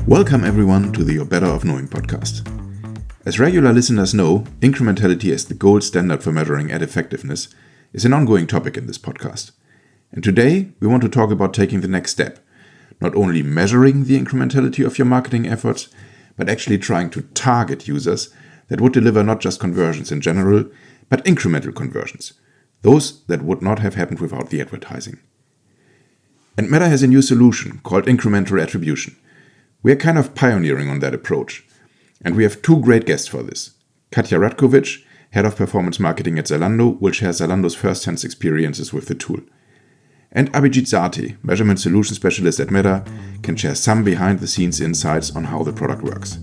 Welcome everyone to the You're Better of Knowing podcast. As regular listeners know, incrementality as the gold standard for measuring ad effectiveness is an ongoing topic in this podcast. And today we want to talk about taking the next step, not only measuring the incrementality of your marketing efforts, but actually trying to target users that would deliver not just conversions in general, but incremental conversions, those that would not have happened without the advertising. And Meta has a new solution called Incremental Attribution. We are kind of pioneering on that approach. And we have two great guests for this. Katija Vlatkovich, Head of Performance Marketing at Zalando, will share Zalando's first-hand experiences with the tool. And Abhijeet Sathe, Measurement Solution Specialist at Meta, can share some behind-the-scenes insights on how the product works.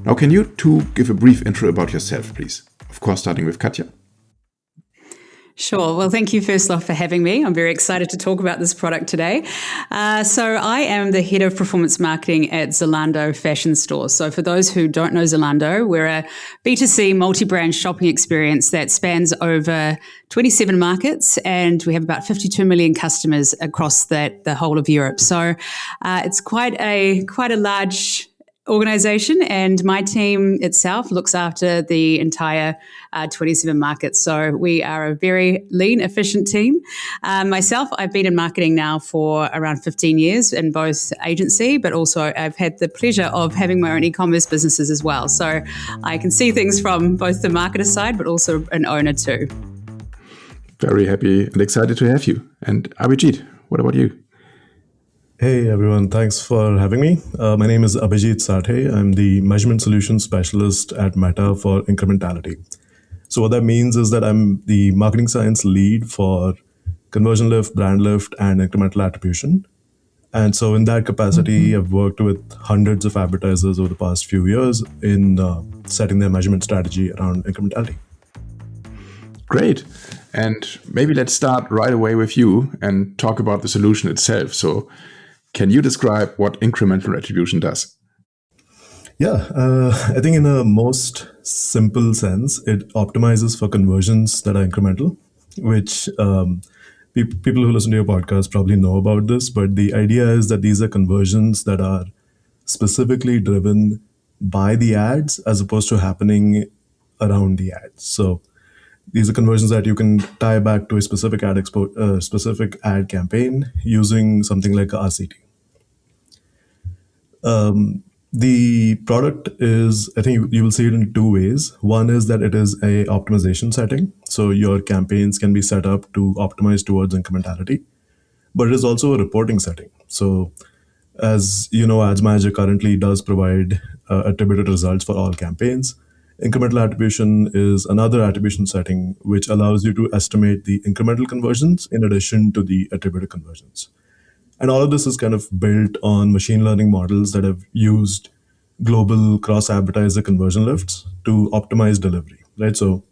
Now, can you two give a brief intro about yourself, please? Of course, starting with Katija. Sure. Well, thank you first off for having me. I'm very excited to talk about this product today. So I am the head of performance marketing at Zalando fashion stores. So for those who don't know Zalando, we're a B2C multi-brand shopping experience that spans over 27 markets, and we have about 52 million customers across the whole of Europe. So it's quite a large organization, and my team itself looks after the entire 27 markets. So we are a very lean, efficient team. Myself, I've been in marketing now for around 15 years in both agency, but also I've had the pleasure of having my own e-commerce businesses as well. So I can see things from both the marketer side, but also an owner too. Very happy and excited to have you. And Abhijeet, what about you? Hey everyone, thanks for having me. My name is Abhijeet Sathe. I'm the Measurement Solution Specialist at Meta for Incrementality. So what that means is that I'm the marketing science lead for conversion lift, brand lift, and incremental attribution. And so in that capacity, I've worked with hundreds of advertisers over the past few years in setting their measurement strategy around incrementality. Great. And maybe let's start right away with you and talk about the solution itself. So can you describe what incremental attribution does? Yeah, I think in a most simple sense, it optimizes for conversions that are incremental, which people who listen to your podcast probably know about this. But the idea is that these are conversions that are specifically driven by the ads as opposed to happening around the ads. So these are conversions that you can tie back to a specific specific ad campaign using something like a RCT. The product is, I think you will see it in two ways. One is that it is a optimization setting. So your campaigns can be set up to optimize towards incrementality, but it is also a reporting setting. So as you know, Ads Manager currently does provide attributed results for all campaigns. Incremental attribution is another attribution setting which allows you to estimate the incremental conversions in addition to the attributed conversions. And all of this is kind of built on machine learning models that have used global cross-advertiser conversion lifts to optimize delivery, right? So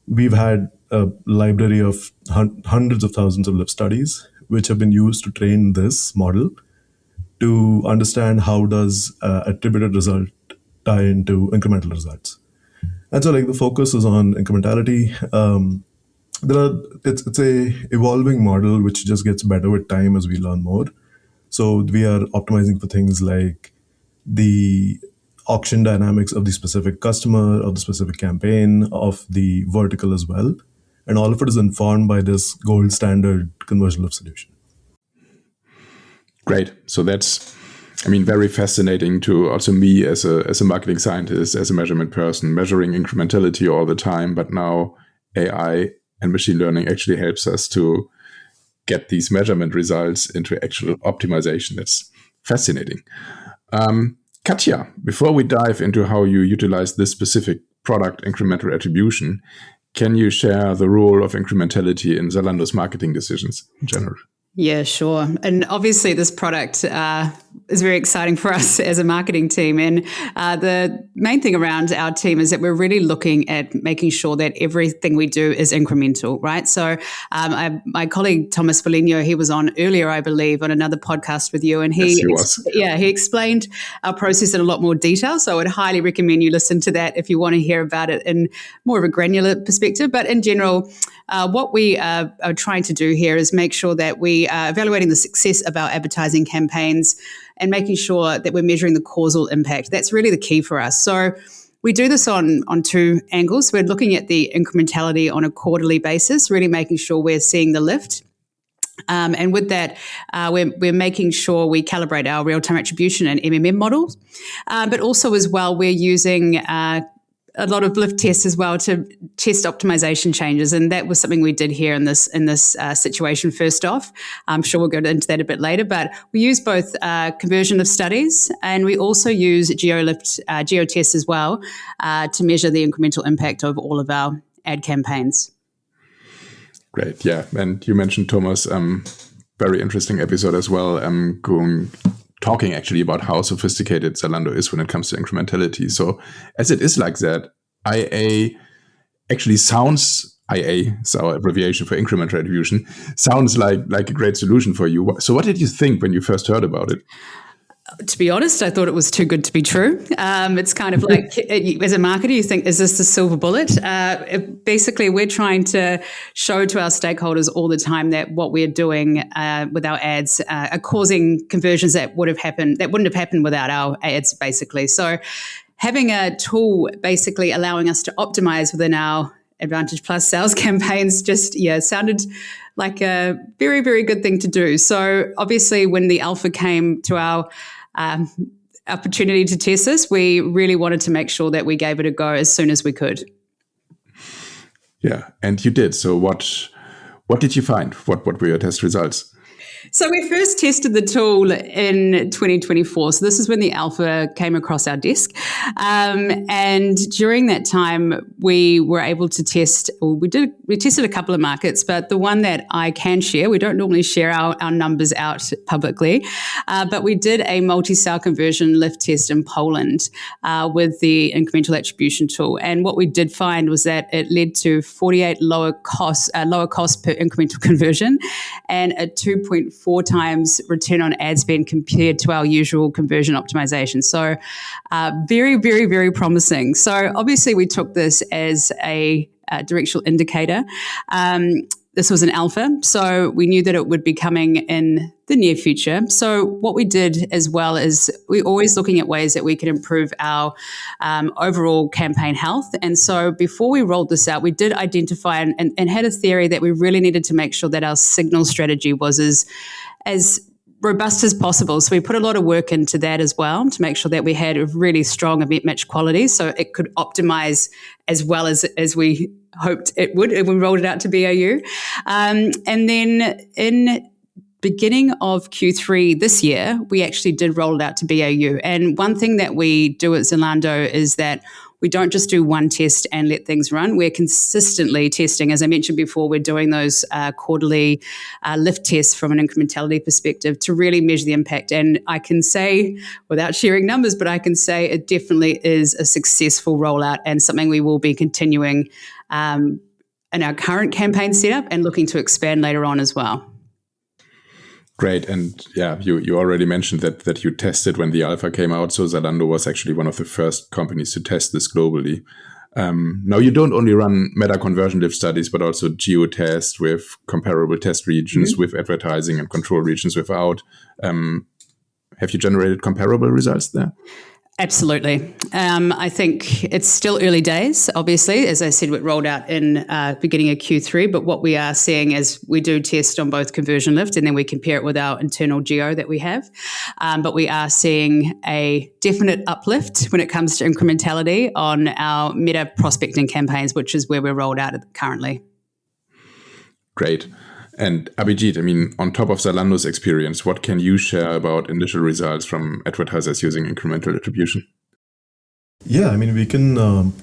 we've had a library of hundreds of thousands of lift studies which have been used to train this model to understand how does attributed result tie into incremental results. And so like the focus is on incrementality. It's a evolving model which just gets better with time as we learn more. So we are optimizing for things like the auction dynamics of the specific customer, of the specific campaign, of the vertical as well. And all of it is informed by this gold standard conversion lift solution. Great. So that's, very fascinating to also me as a marketing scientist, as a measurement person, measuring incrementality all the time. But now AI and machine learning actually helps us to get these measurement results into actual optimization. That's fascinating. Katija, before we dive into how you utilize this specific product, incremental attribution, can you share the role of incrementality in Zalando's marketing decisions in general? Yeah, sure. And obviously this product is very exciting for us as a marketing team. And the main thing around our team is that we're really looking at making sure that everything we do is incremental, right? So my colleague, Thomas Foligno, he was on earlier, I believe, on another podcast with you. And he explained our process in a lot more detail. So I would highly recommend you listen to that if you want to hear about it in more of a granular perspective. But in general, what we are trying to do here is make sure that we are evaluating the success of our advertising campaigns and making sure that we're measuring the causal impact. That's really the key for us. So we do this on two angles. We're looking at the incrementality on a quarterly basis, really making sure we're seeing the lift. And with that, we're making sure we calibrate our real-time attribution and MMM models. But also as well, we're using a lot of lift tests as well to test optimization changes. And that was something we did here in this situation first off. I'm sure we'll go into that a bit later. But we use both conversion lift studies, and we also use geo tests as well to measure the incremental impact of all of our ad campaigns. Great, yeah. And you mentioned, Thomas, very interesting episode as well, talking actually about how sophisticated Zalando is when it comes to incrementality. So as it is like that, IA actually sounds, IA is our abbreviation for incremental attribution, sounds like a great solution for you. So what did you think when you first heard about it? To be honest, I thought it was too good to be true. It's kind of like, as a marketer, you think, is this the silver bullet? Basically, we're trying to show to our stakeholders all the time that what we're doing with our ads are causing conversions that wouldn't have happened without our ads, basically. So having a tool basically allowing us to optimize within our Advantage Plus sales campaigns just, sounded like a very, very good thing to do. So obviously when the alpha came to our opportunity to test this, we really wanted to make sure that we gave it a go as soon as we could. Yeah, and you did. So what did you find? What were your test results? So we first tested the tool in 2024. So this is when the alpha came across our desk. And during that time, we were able to test, we tested a couple of markets, but the one that I can share, we don't normally share our numbers out publicly, but we did a multi-sale conversion lift test in Poland with the incremental attribution tool. And what we did find was that it led to 48 lower cost per incremental conversion and a 2.4 times return on ad spend compared to our usual conversion optimization. So very, very, very promising. So obviously we took this as a directional indicator. This was an alpha, so we knew that it would be coming in the near future. So what we did as well is we're always looking at ways that we can improve our overall campaign health. And so before we rolled this out, we did identify and had a theory that we really needed to make sure that our signal strategy was as robust as possible. So we put a lot of work into that as well to make sure that we had a really strong event match quality so it could optimize as well as we hoped it would when we rolled it out to BAU. And then in beginning of Q3 this year, we actually did roll it out to BAU. And one thing that we do at Zalando is that we don't just do one test and let things run. We're consistently testing. As I mentioned before, we're doing those quarterly lift tests from an incrementality perspective to really measure the impact. And I can say, without sharing numbers, but I can say it definitely is a successful rollout and something we will be continuing in our current campaign setup and looking to expand later on as well. Great. And yeah, you already mentioned that you tested when the alpha came out. So Zalando was actually one of the first companies to test this globally. Now, you don't only run meta conversion lift studies, but also geo tests with comparable test regions, with advertising and control regions without. Have you generated comparable results there? Absolutely. I think it's still early days, obviously. As I said, it rolled out in beginning of Q3, but what we are seeing is we do test on both conversion lift and then we compare it with our internal geo that we have. But we are seeing a definite uplift when it comes to incrementality on our meta prospecting campaigns, which is where we're rolled out currently. Great. And Abhijeet, I mean, on top of Zalando's experience, what can you share about initial results from advertisers using incremental attribution? Yeah, I mean, we can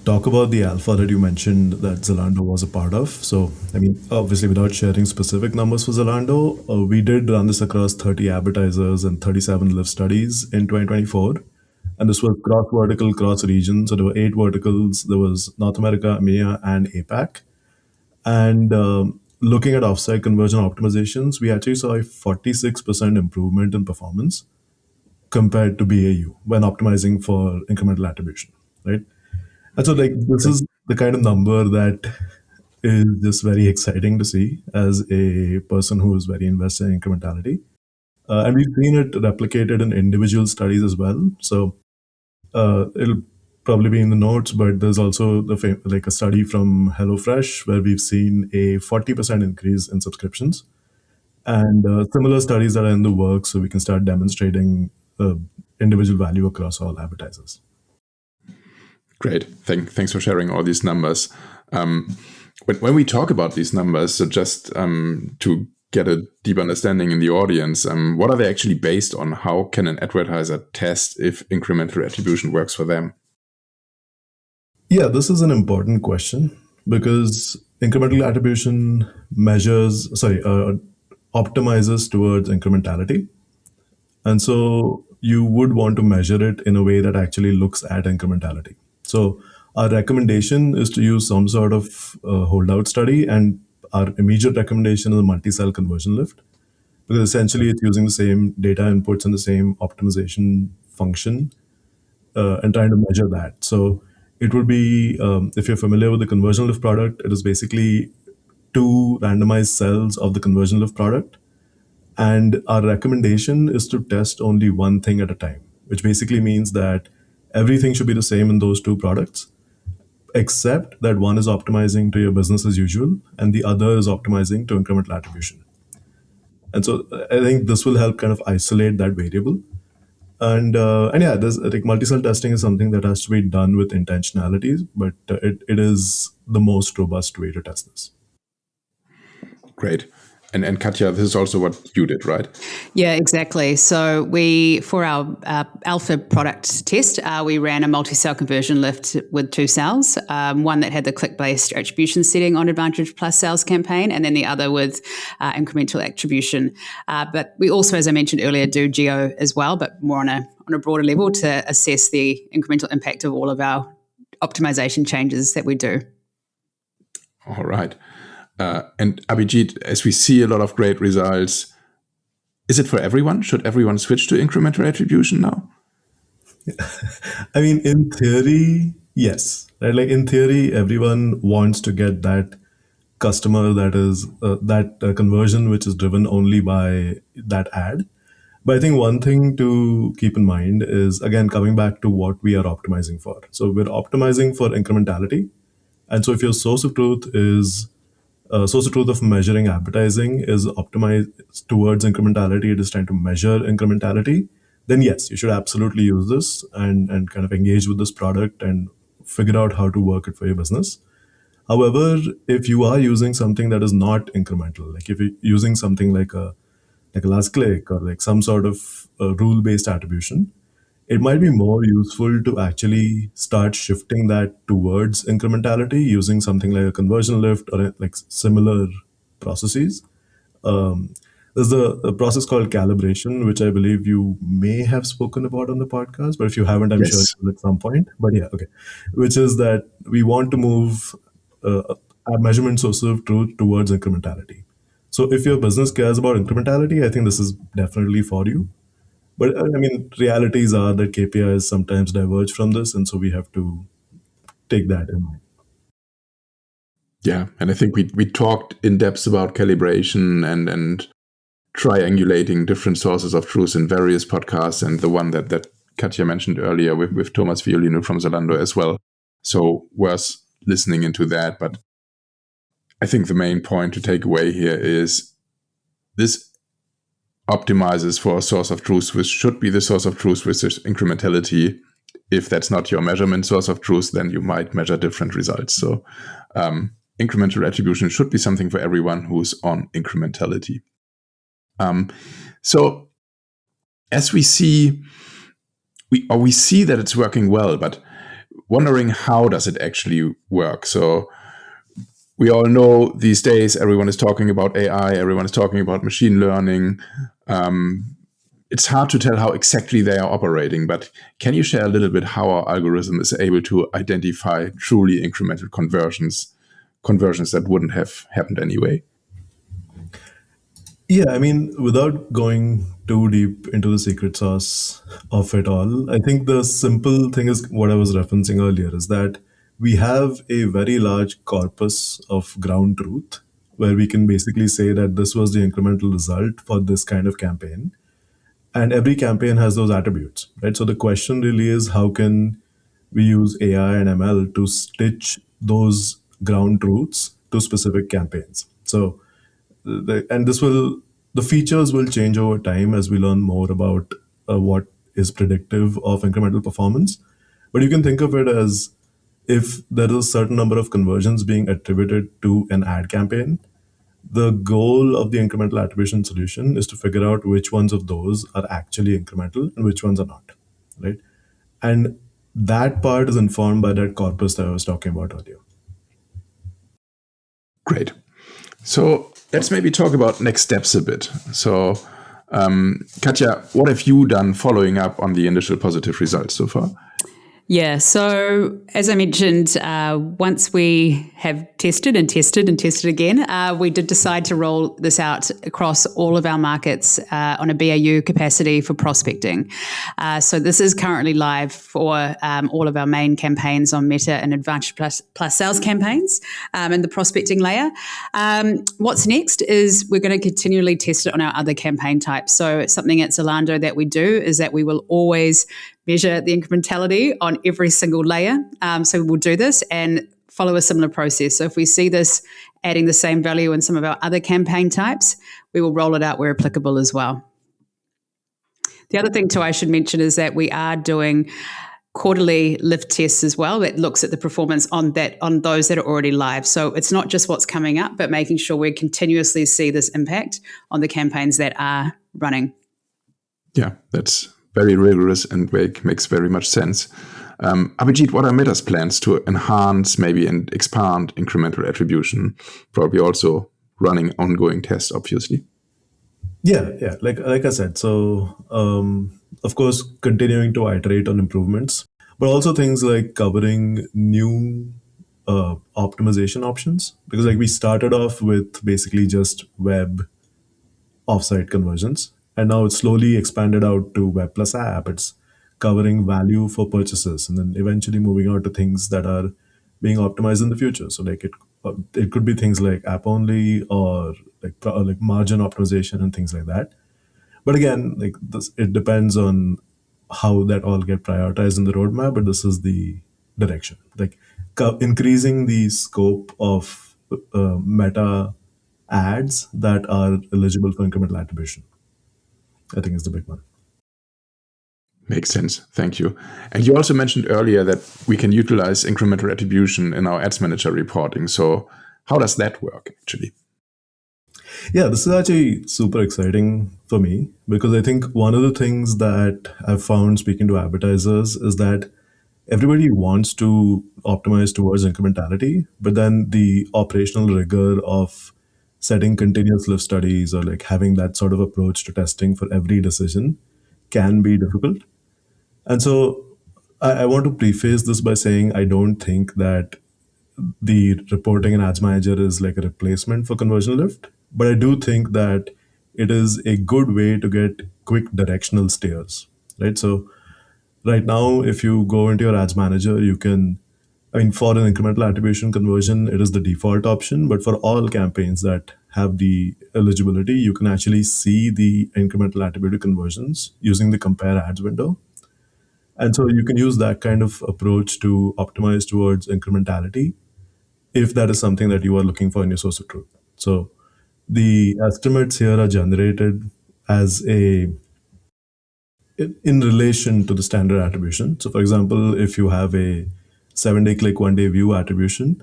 talk about the alpha that you mentioned that Zalando was a part of. So, I mean, obviously, without sharing specific numbers for Zalando, we did run this across 30 advertisers and 37 lift studies in 2024. And this was cross-vertical, cross-region. So there were 8 verticals. There was North America, EMEA, and APAC. And looking at offsite conversion optimizations, we actually saw a 46% improvement in performance compared to BAU when optimizing for incremental attribution, right? And so like this is the kind of number that is just very exciting to see as a person who is very invested in incrementality. And we've seen it replicated in individual studies as well. So it'll probably be in the notes, but there's also like a study from HelloFresh where we've seen a 40% increase in subscriptions, and similar studies that are in the works, so we can start demonstrating individual value across all advertisers. Great. Thanks for sharing all these numbers. When we talk about these numbers, so just to get a deep understanding in the audience, what are they actually based on? How can an advertiser test if incremental attribution works for them? Yeah, this is an important question because incremental attribution optimizes towards incrementality. And so you would want to measure it in a way that actually looks at incrementality. So our recommendation is to use some sort of holdout study, and our immediate recommendation is a multi-cell conversion lift, because essentially it's using the same data inputs and the same optimization function and trying to measure that. So it would be, if you're familiar with the conversion lift product, it is basically two randomized cells of the conversion lift product. And our recommendation is to test only one thing at a time, which basically means that everything should be the same in those two products, except that one is optimizing to your business as usual and the other is optimizing to incremental attribution. And so I think this will help kind of isolate that variable. And yeah, I think multi-cell testing is something that has to be done with intentionality, but it is the most robust way to test this. Great. And Katja, this is also what you did, right? Yeah, exactly. So for our alpha product test, we ran a multi-cell conversion lift with two cells, one that had the click-based attribution setting on Advantage Plus sales campaign, and then the other with incremental attribution. But we also, as I mentioned earlier, do geo as well, but more on a broader level to assess the incremental impact of all of our optimization changes that we do. All right. And Abhijeet, as we see a lot of great results, is it for everyone? Should everyone switch to incremental attribution now? I mean, in theory, yes. Right? Like in theory, everyone wants to get that customer that is that conversion which is driven only by that ad. But I think one thing to keep in mind is, again, coming back to what we are optimizing for. So we're optimizing for incrementality. And so if your source of truth of measuring advertising is optimized towards incrementality, it is trying to measure incrementality, then yes, you should absolutely use this and kind of engage with this product and figure out how to work it for your business. However, if you are using something that is not incremental, like if you're using something like a last click or like some sort of rule-based attribution, it might be more useful to actually start shifting that towards incrementality using something like a conversion lift or like similar processes. There's a process called calibration, which I believe you may have spoken about on the podcast, but if you haven't, I'm sure you will at some point. But yeah, okay. Which is that we want to move our measurement source of truth towards incrementality. So if your business cares about incrementality, I think this is definitely for you. But I mean, realities are that KPIs sometimes diverge from this, and so we have to take that in mind. Yeah, and I think we talked in depth about calibration and triangulating different sources of truth in various podcasts, and the one that Katja mentioned earlier with Thomas Violino from Zalando as well. So worth listening into that. But I think the main point to take away here is this optimizes for a source of truth, which should be the source of truth, which is incrementality. If that's not your measurement source of truth, then you might measure different results. So incremental attribution should be something for everyone who's on incrementality. So as we see, we see that it's working well, but wondering how does it actually work? So we all know these days everyone is talking about AI, everyone is talking about machine learning. It's hard to tell how exactly they are operating, but can you share a little bit how our algorithm is able to identify truly incremental conversions that wouldn't have happened anyway? Yeah, I mean, without going too deep into the secret sauce of it all, I think the simple thing is what I was referencing earlier is that we have a very large corpus of ground truth where we can basically say that this was the incremental result for this kind of campaign. And every campaign has those attributes, right? So the question really is, how can we use AI and ML to stitch those ground truths to specific campaigns? So the features will change over time as we learn more about what is predictive of incremental performance. But you can think of it as, if there is a certain number of conversions being attributed to an ad campaign, the goal of the incremental attribution solution is to figure out which ones of those are actually incremental and which ones are not, right? And that part is informed by that corpus that I was talking about earlier. Great. So let's maybe talk about next steps a bit. So, Katja, what have you done following up on the initial positive results so far? Yeah, so as I mentioned, once we have tested and tested and tested again, we did decide to roll this out across all of our markets on a BAU capacity for prospecting. So this is currently live for all of our main campaigns on Meta and Advantage Plus sales campaigns and the prospecting layer. What's next is we're going to continually test it on our other campaign types. So something at Zalando that we do is that we will always measure the incrementality on every single layer. So we'll do this and follow a similar process. So if we see this adding the same value in some of our other campaign types, we will roll it out where applicable as well. The other thing too I should mention is that we are doing quarterly lift tests as well that looks at the performance on those that are already live. So it's not just what's coming up, but making sure we continuously see this impact on the campaigns that are running. Yeah, that's very rigorous and makes very much sense. Abhijeet, what are Meta's plans to enhance maybe and expand incremental attribution? Probably also running ongoing tests, obviously. Yeah. Like I said, so of course, continuing to iterate on improvements, but also things like covering new optimization options. Because like we started off with basically just web offsite conversions, and now it's slowly expanded out to web plus app. It's covering value for purchases, and then eventually moving out to things that are being optimized in the future. So like it could be things like app only, or like margin optimization and things like that. But again, like this, it depends on how that all get prioritized in the roadmap. But this is the direction, like increasing the scope of meta ads that are eligible for incremental attribution, I think is the big one. Makes sense. Thank you. And you also mentioned earlier that we can utilize incremental attribution in our ads manager reporting. So how does that work actually? Yeah, this is actually super exciting for me, because I think one of the things that I've found speaking to advertisers is that everybody wants to optimize towards incrementality, but then the operational rigor of setting continuous lift studies, or like having that sort of approach to testing for every decision, can be difficult. And so I want to preface this by saying I don't think that the reporting in Ads Manager is like a replacement for conversion lift, but I do think that it is a good way to get quick directional steers, right? So right now, if you go into your Ads Manager, you can, I mean, for an incremental attribution conversion, it is the default option, but for all campaigns that have the eligibility, you can actually see the incremental attributed conversions using the compare ads window. And so you can use that kind of approach to optimize towards incrementality if that is something that you are looking for in your source of truth. So the estimates here are generated as in relation to the standard attribution. So for example, if you have a 7-day click, 1-day view attribution,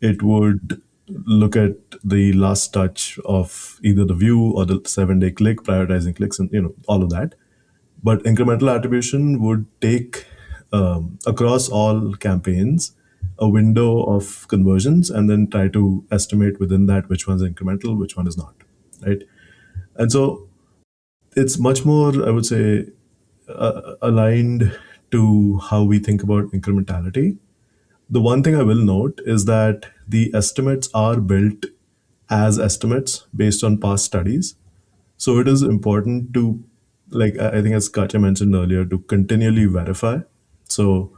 it would look at the last touch of either the view or the 7-day click, prioritizing clicks, and all of that. But incremental attribution would take across all campaigns a window of conversions, and then try to estimate within that which one's incremental, which one is not, right? And so it's much more, I would say, aligned to how we think about incrementality. The one thing I will note is that the estimates are built as estimates based on past studies. So it is important to, like I think as Katja mentioned earlier, to continually verify. So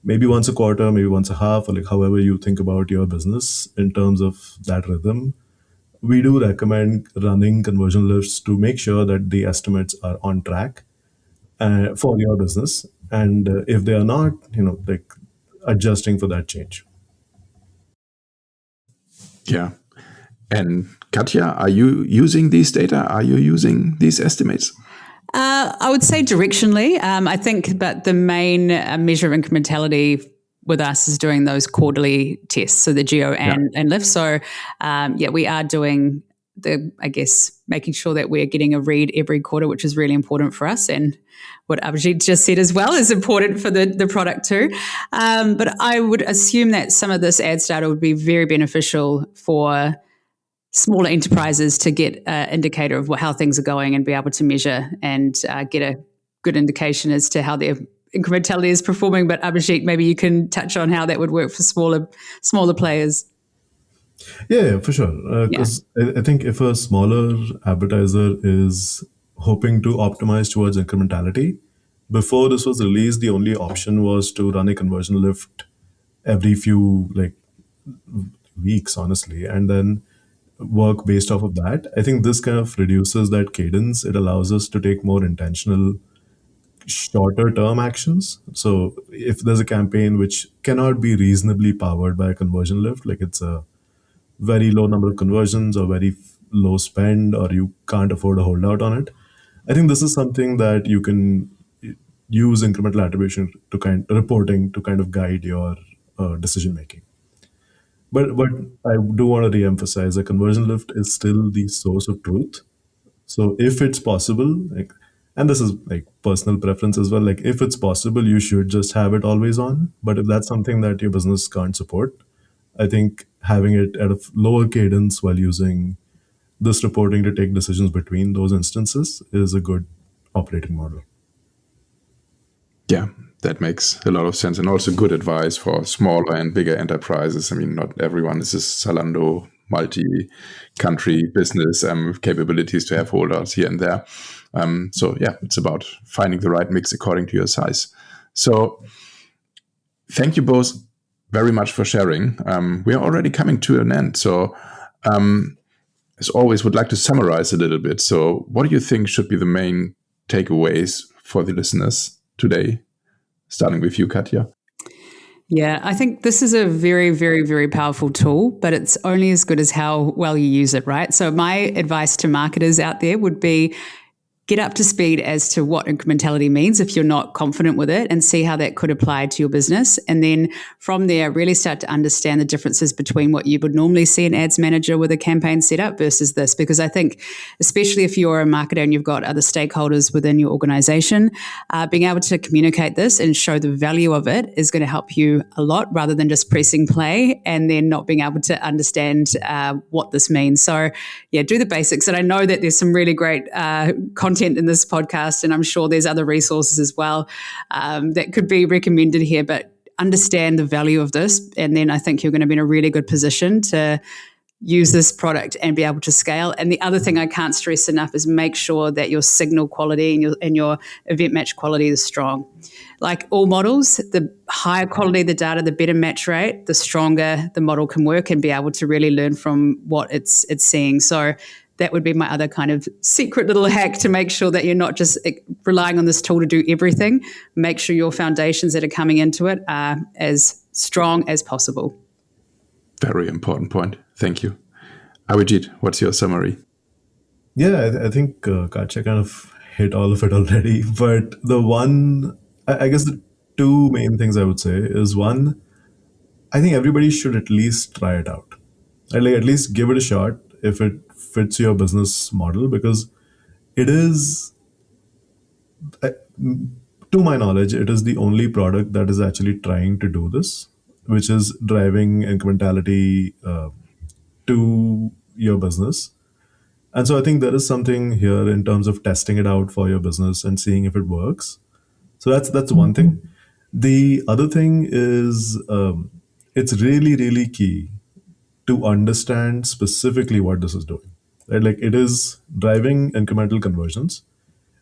maybe once a quarter, maybe once a half, or like however you think about your business in terms of that rhythm. We do recommend running conversion lifts to make sure that the estimates are on track for your business. And if they are not, like adjusting for that change. Yeah. And Katja, are you using these data? Are you using these estimates? I would say directionally. I think, but the main measure of incrementality with us is doing those quarterly tests, so the geo and lift. So, we are doing making sure that we're getting a read every quarter, which is really important for us. And what Abhijeet just said as well is important for the product too. But I would assume that some of this ads data would be very beneficial for smaller enterprises to get an indicator of how things are going and be able to measure and get a good indication as to how their incrementality is performing. But Abhijeet, maybe you can touch on how that would work for smaller players. Yeah, for sure. Because I think if a smaller advertiser is hoping to optimize towards incrementality, before this was released, the only option was to run a conversion lift every few like weeks, honestly, and then work based off of that. I think this kind of reduces that cadence. It allows us to take more intentional, shorter term actions. So if there's a campaign which cannot be reasonably powered by a conversion lift, like it's a very low number of conversions or very low spend, or you can't afford a holdout on it, I think this is something that you can use incremental attribution to reporting to kind of guide your decision making. But I do want to re-emphasize a conversion lift is still the source of truth. So if it's possible, like, and this is like personal preference as well, like if it's possible, you should just have it always on. But if that's something that your business can't support, I think having it at a lower cadence while using this reporting to take decisions between those instances is a good operating model. Yeah, that makes a lot of sense, and also good advice for smaller and bigger enterprises. I mean, not everyone is a Zalando multi-country business with capabilities to have holdouts here and there. So yeah, it's about finding the right mix according to your size. So thank you both very much for sharing. We are already coming to an end. So as always, would like to summarize a little bit. So what do you think should be the main takeaways for the listeners today? Starting with you, Katja. Yeah, I think this is a very, very, very powerful tool, but it's only as good as how well you use it, right? So my advice to marketers out there would be get up to speed as to what incrementality means if you're not confident with it, and see how that could apply to your business. And then from there, really start to understand the differences between what you would normally see an ads manager with a campaign setup versus this. Because I think, especially if you're a marketer and you've got other stakeholders within your organization, being able to communicate this and show the value of it is going to help you a lot, rather than just pressing play and then not being able to understand what this means. So yeah, do the basics. And I know that there's some really great content in this podcast, and I'm sure there's other resources as well that could be recommended here, but understand the value of this, and then I think you're going to be in a really good position to use this product and be able to scale. And the other thing I can't stress enough is make sure that your signal quality and your event match quality is strong. Like all models, the higher quality the data, the better match rate, the stronger the model can work and be able to really learn from what it's seeing. So that would be my other kind of secret little hack to make sure that you're not just relying on this tool to do everything. Make sure your foundations that are coming into it are as strong as possible. Very important point. Thank you. Abhijeet, what's your summary? Yeah, I think Katja kind of hit all of it already. But the one, I guess the two main things I would say is one, I think everybody should at least try it out. Like at least give it a shot if it fits your business model, because it is, to my knowledge, it is the only product that is actually trying to do this, which is driving incrementality to your business. And so I think there is something here in terms of testing it out for your business and seeing if it works. So that's one thing. The other thing is it's really, really key to understand specifically what this is doing. Right? Like it is driving incremental conversions,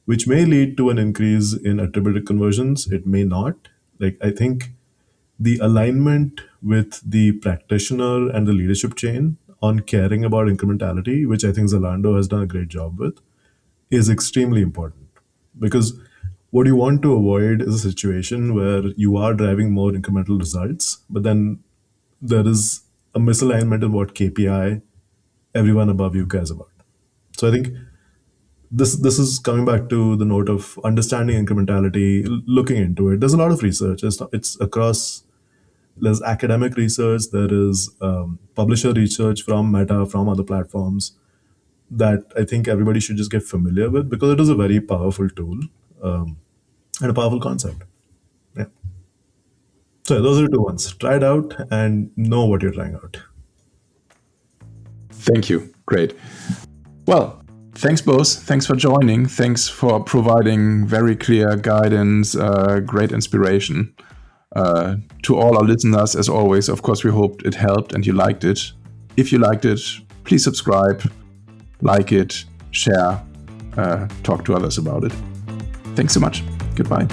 which may lead to an increase in attributed conversions. It may not. Like I think the alignment with the practitioner and the leadership chain on caring about incrementality, which I think Zalando has done a great job with, is extremely important. Because what you want to avoid is a situation where you are driving more incremental results, but then there is a misalignment in what KPI everyone above you cares about. So I think this is coming back to the note of understanding incrementality, looking into it. There's a lot of research. It's across. There's academic research. There is publisher research from Meta, from other platforms that I think everybody should just get familiar with, because it is a very powerful tool and a powerful concept. Yeah. So those are the two ones. Try it out and know what you're trying out. Thank you. Great. Well, thanks both. Thanks for joining. Thanks for providing very clear guidance, great inspiration. To all our listeners, as always, of course, we hoped it helped and you liked it. If you liked it, please subscribe, like it, share, talk to others about it. Thanks so much. Goodbye.